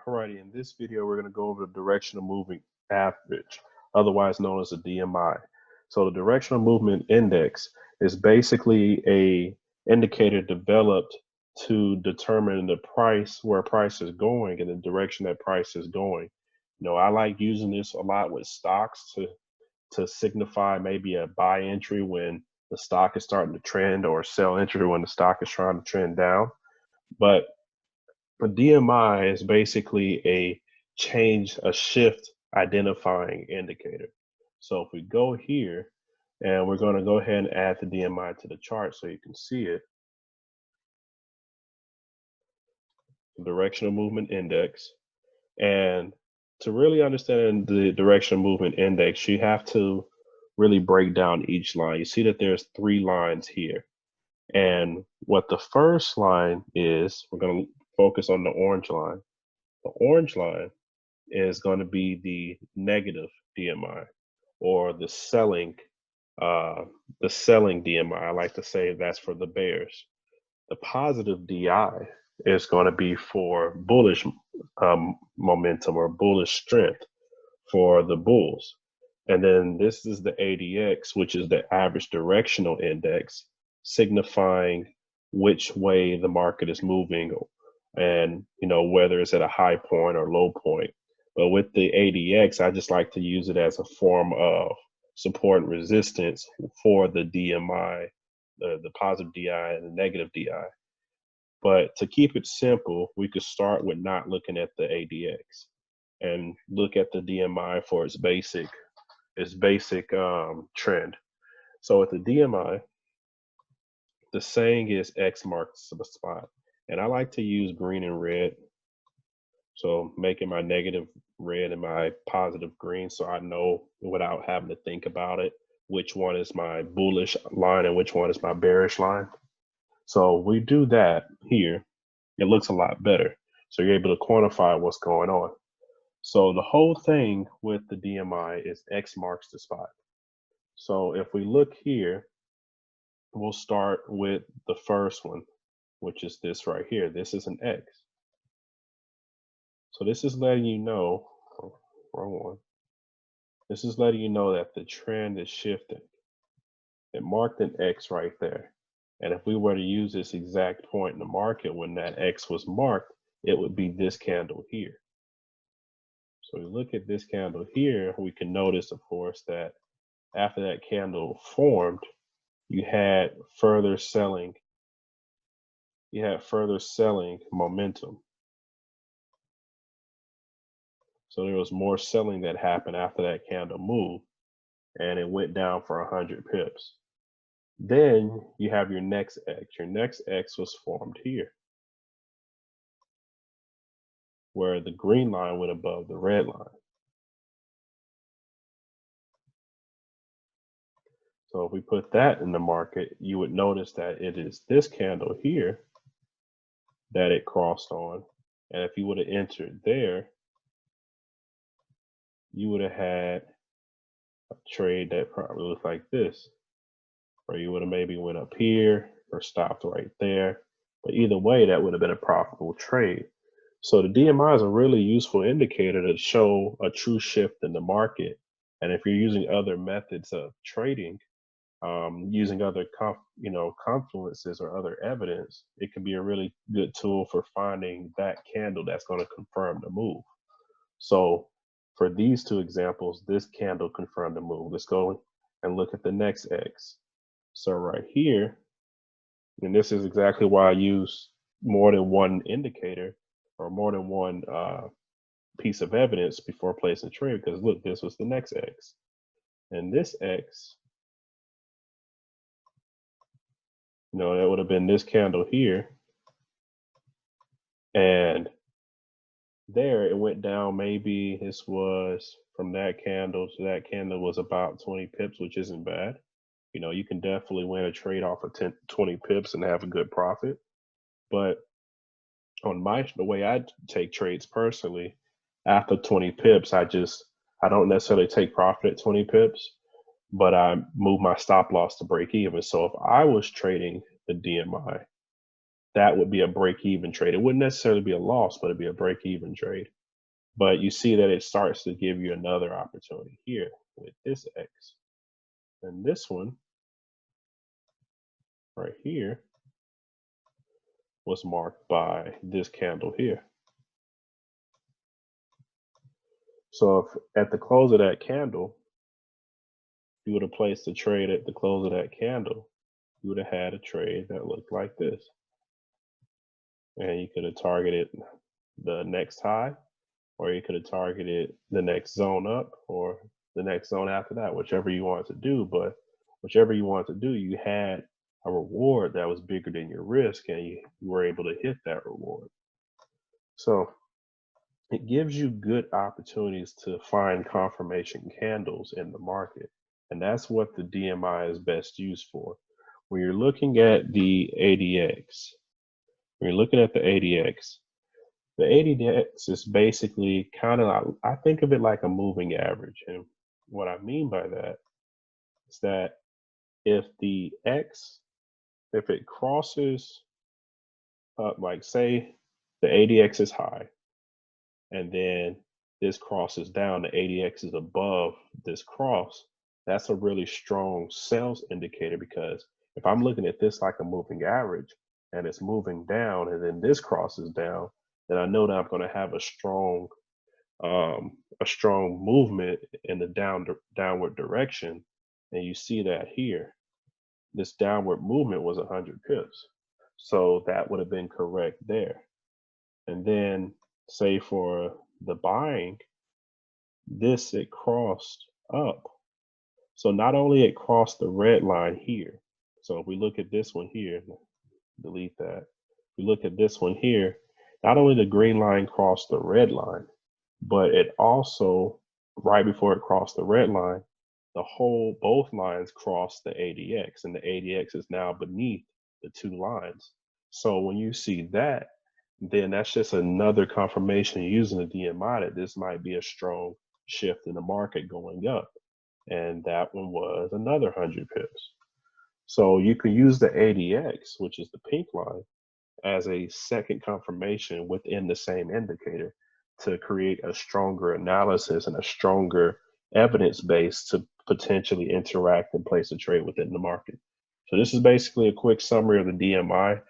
Alrighty, in this video, we're going to go over the directional moving average, otherwise known as the DMI. So the directional movement index is basically a indicator developed to determine the price, where price is going and the direction that price is going. You know, I like using this a lot with stocks to signify maybe a buy entry when the stock is starting to trend, or sell entry when the stock is trying to trend down. But a DMI is basically a shift identifying indicator. So if we go here, and we're going to go ahead and add the DMI to the chart so you can see it. Directional movement index. And to really understand the directional movement index, you have to really break down each line. You see that there's 3 lines here. And what the first line is, we're going to focus on the orange line. The orange line is going to be the negative DMI, or the selling DMI. I like to say that's for the bears. The positive DI is going to be for bullish momentum, or bullish strength for the bulls. And then this is the ADX, which is the average directional index, signifying which way the market is moving, and whether it's at a high point or low point. But with the ADX, I just like to use it as a form of support and resistance for the DMI, the positive DI and the negative DI. But to keep it simple, we could start with not looking at the ADX and look at the DMI for its basic trend. So with the DMI, the saying is X marks the spot. And I like to use green and red. So making my negative red and my positive green, so I know without having to think about it, which one is my bullish line and which one is my bearish line. So we do that here, it looks a lot better. So you're able to quantify what's going on. So the whole thing with the DMI is X marks the spot. So if we look here, we'll start with the first one, which is this right here. This is an X. So this is letting you know, wrong one. This is letting you know that the trend is shifting. It marked an X right there. And if we were to use this exact point in the market when that X was marked, it would be this candle here. So we look at this candle here, we can notice, of course, that after that candle formed, you had further selling. You had further selling momentum. So there was more selling that happened after that candle moved, and it went down for 100 pips. Then you have your next X. Your next X was formed here, where the green line went above the red line. So if we put that in the market, you would notice that it is this candle here that it crossed on. And if you would have entered there, you would have had a trade that probably looked like this, or you would have maybe went up here or stopped right there. But either way, that would have been a profitable trade. So the DMI is a really useful indicator to show a true shift in the market. And if you're using other methods of trading, using other confluences or other evidence, it can be a really good tool for finding that candle that's going to confirm the move. So for these 2 examples, this candle confirmed the move. Let's go and look at the next X. So right here, and this is exactly why I use more than one indicator or more than one piece of evidence before placing a trade, because look, this was the next X. And this X, that would have been this candle here. And there it went down, maybe this was from that candle to that candle was about 20 pips, which isn't bad. You can definitely win a trade off of 20 pips and have a good profit. But on the way I take trades personally, after 20 pips, I don't necessarily take profit at 20 pips, but I move my stop loss to break even. So if I was trading the DMI, that would be a break even trade. It wouldn't necessarily be a loss, but it'd be a break even trade. But you see that it starts to give you another opportunity here with this X. And this one right here was marked by this candle here. So if at the close of that candle, you would have placed the trade at the close of that candle, you would have had a trade that looked like this. And you could have targeted the next high, or you could have targeted the next zone up or the next zone after that, whichever you wanted to do. But whichever you wanted to do, you had a reward that was bigger than your risk, and you were able to hit that reward. So it gives you good opportunities to find confirmation candles in the market. And that's what the DMI is best used for. When you're looking at the ADX, when you're looking at the ADX is basically kind of, I think of it like a moving average. And what I mean by that is that if the X, if it crosses up, like say the ADX is high, and then this crosses down, the ADX is above this cross, that's a really strong sales indicator, because if I'm looking at this like a moving average and it's moving down and then this crosses down, then I know that I'm going to have a strong movement in the downward direction. And you see that here, this downward movement was 100 pips. So that would have been correct there. And then say for the buying, this, it crossed up. So not only it crossed the red line here. So if we look at this one here, delete that. We look at this one here, not only the green line crossed the red line, but it also, right before it crossed the red line, both lines crossed the ADX, and the ADX is now beneath the two lines. So when you see that, then that's just another confirmation using the DMI that this might be a strong shift in the market going up. And that one was another 100 pips. So you can use the ADX, which is the pink line, as a second confirmation within the same indicator to create a stronger analysis and a stronger evidence base to potentially interact and place a trade within the market. So this is basically a quick summary of the DMI.